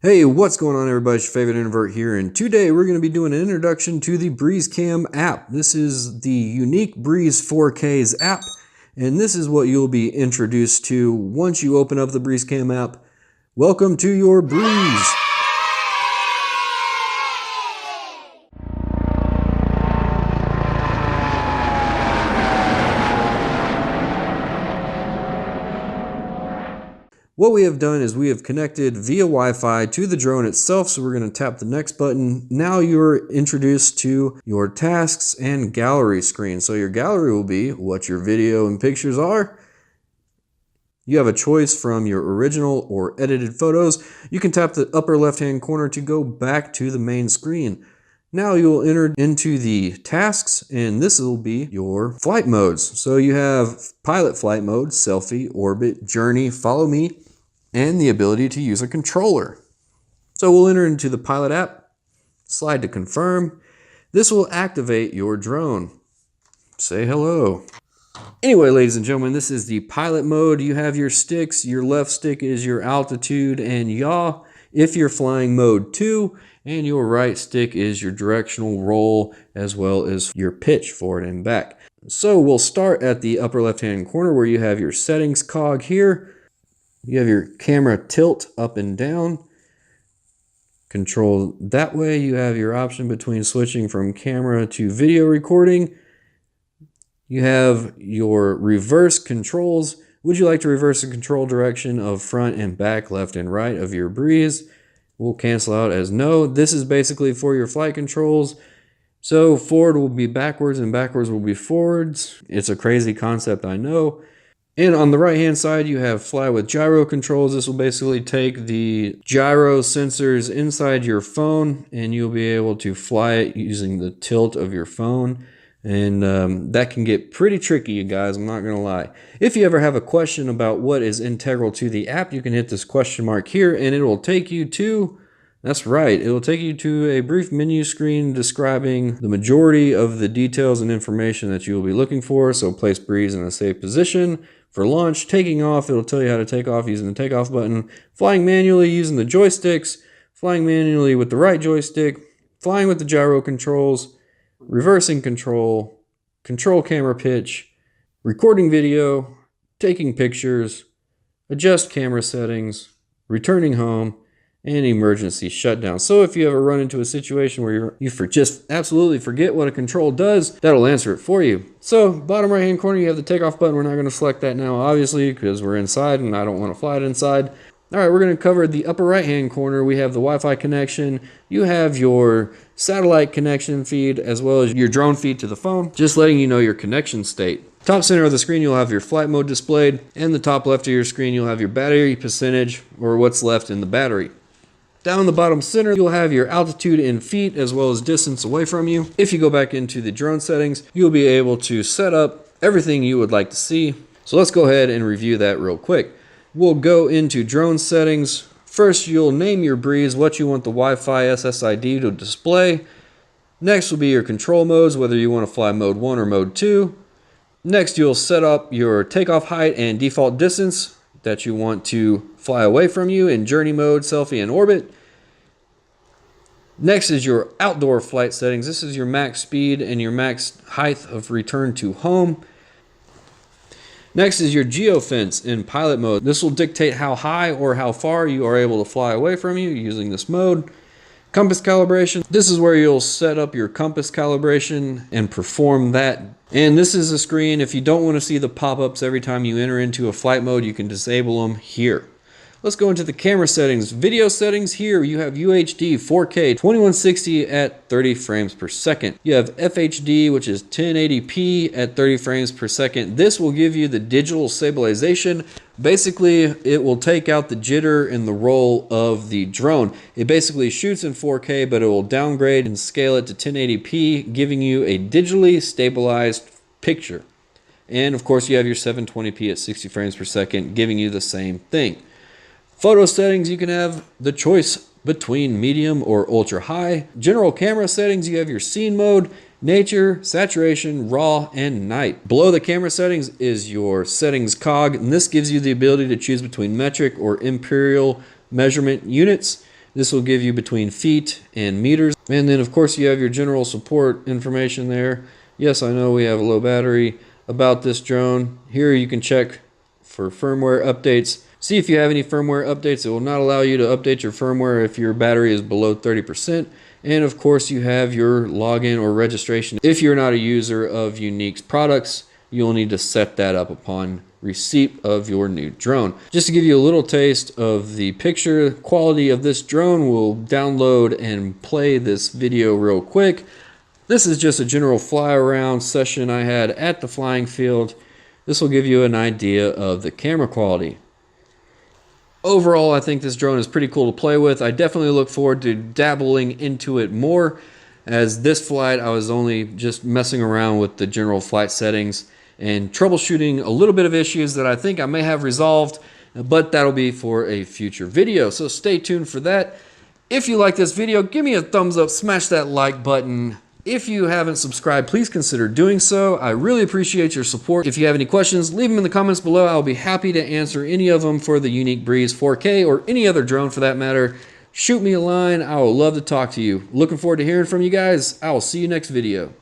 Hey, what's going on everybody? It's your favorite Introvert here, and today we're going to be doing an introduction to the Breeze Cam app. This is the Yuneec Breeze 4K's app, and this is what you'll be introduced to once you open up the Breeze Cam app. Welcome to your Breeze. What we have done is we have connected via Wi-Fi to the drone itself, so we're going to tap the next button. Now you're introduced to your tasks and gallery screen. So your gallery will be what your video and pictures are. You have a choice from your original or edited photos. You can tap the upper left-hand corner to go back to the main screen. Now you will enter into the tasks, and this will be your flight modes. So you have pilot flight mode, selfie, orbit, journey, follow me, and the ability to use a controller. So we'll enter into the pilot app, slide to confirm. This will activate your drone. Say hello. Anyway, ladies and gentlemen, this is the pilot mode. You have your sticks. Your left stick is your altitude and yaw if you're flying mode 2, and your right stick is your directional roll as well as your pitch forward and back. So we'll start at the upper left hand corner where you have your settings cog here. You have your camera tilt up and down. Control that way. You have your option between switching from camera to video recording. You have your reverse controls. Would you like to reverse the control direction of front and back, left and right of your Breeze? We'll cancel out as no. This is basically for your flight controls. So forward will be backwards and backwards will be forwards. It's a crazy concept, I know. And on the right hand side, you have fly with gyro controls. This will basically take the gyro sensors inside your phone and you'll be able to fly it using the tilt of your phone. And that can get pretty tricky, you guys, I'm not gonna lie. If you ever have a question about what is integral to the app, you can hit this question mark here and it will take you to, that's right, it will take you to a brief menu screen describing the majority of the details and information that you will be looking for. So place Breeze in a safe position. For launch, taking off, it'll tell you how to take off using the takeoff button, flying manually using the joysticks, flying manually with the right joystick, flying with the gyro controls, reversing control, control camera pitch, recording video, taking pictures, adjust camera settings, returning home, and emergency shutdown. So if you ever run into a situation where you just absolutely forget what a control does, that'll answer it for you. So bottom right hand corner, you have the takeoff button. We're not going to select that now, obviously, because we're inside and I don't want to fly it inside. All right, we're going to cover the upper right hand corner. We have the Wi-Fi connection. You have your satellite connection feed as well as your drone feed to the phone, just letting you know your connection state. Top center of the screen, you'll have your flight mode displayed, and the top left of your screen, you'll have your battery percentage or what's left in the battery. Down in the bottom center, you'll have your altitude in feet as well as distance away from you. If you go back into the drone settings, you'll be able to set up everything you would like to see. So let's go ahead and review that real quick. We'll go into drone settings. First, you'll name your Breeze, what you want the Wi-Fi SSID to display. Next will be your control modes, whether you want to fly mode 1 or mode 2. Next, you'll set up your takeoff height and default distance that you want to fly away from you in journey mode, selfie, and orbit. Next is your outdoor flight settings. This is your max speed and your max height of return to home. Next is your geofence in pilot mode. This will dictate how high or how far you are able to fly away from you using this mode. Compass calibration. This is where you'll set up your compass calibration and perform that. And this is a screen, if you don't want to see the pop-ups every time you enter into a flight mode, you can disable them here. Let's go into the camera settings. Video settings here, you have UHD 4K 2160 at 30 frames per second. You have FHD, which is 1080p at 30 frames per second. This will give you the digital stabilization. Basically, it will take out the jitter and the roll of the drone. It basically shoots in 4K, but it will downgrade and scale it to 1080p, giving you a digitally stabilized picture. And of course, you have your 720p at 60 frames per second, giving you the same thing. Photo settings, you can have the choice between medium or ultra high. General camera settings, you have your scene mode, nature, saturation, raw, and night. Below the camera settings is your settings cog, and this gives you the ability to choose between metric or imperial measurement units. This will give you between feet and meters. And then of course you have your general support information there. Yes, I know we have a low battery. About this drone, here you can check for firmware updates. See if you have any firmware updates. It will not allow you to update your firmware if your battery is below 30%. And of course you have your login or registration. If you're not a user of Yuneec's products, you'll need to set that up upon receipt of your new drone. Just to give you a little taste of the picture quality of this drone, we'll download and play this video real quick. This is just a general fly around session I had at the flying field. This will give you an idea of the camera quality. Overall, I think this drone is pretty cool to play with. I definitely look forward to dabbling into it more. As this flight, I was only just messing around with the general flight settings and troubleshooting a little bit of issues that I think I may have resolved, but that'll be for a future video. So stay tuned for that. If you like this video, give me a thumbs up, smash that like button. If you haven't subscribed, please consider doing so. I really appreciate your support. If you have any questions, leave them in the comments below. I'll be happy to answer any of them for the Yuneec Breeze 4K or any other drone for that matter. Shoot me a line. I will love to talk to you. Looking forward to hearing from you guys. I will see you next video.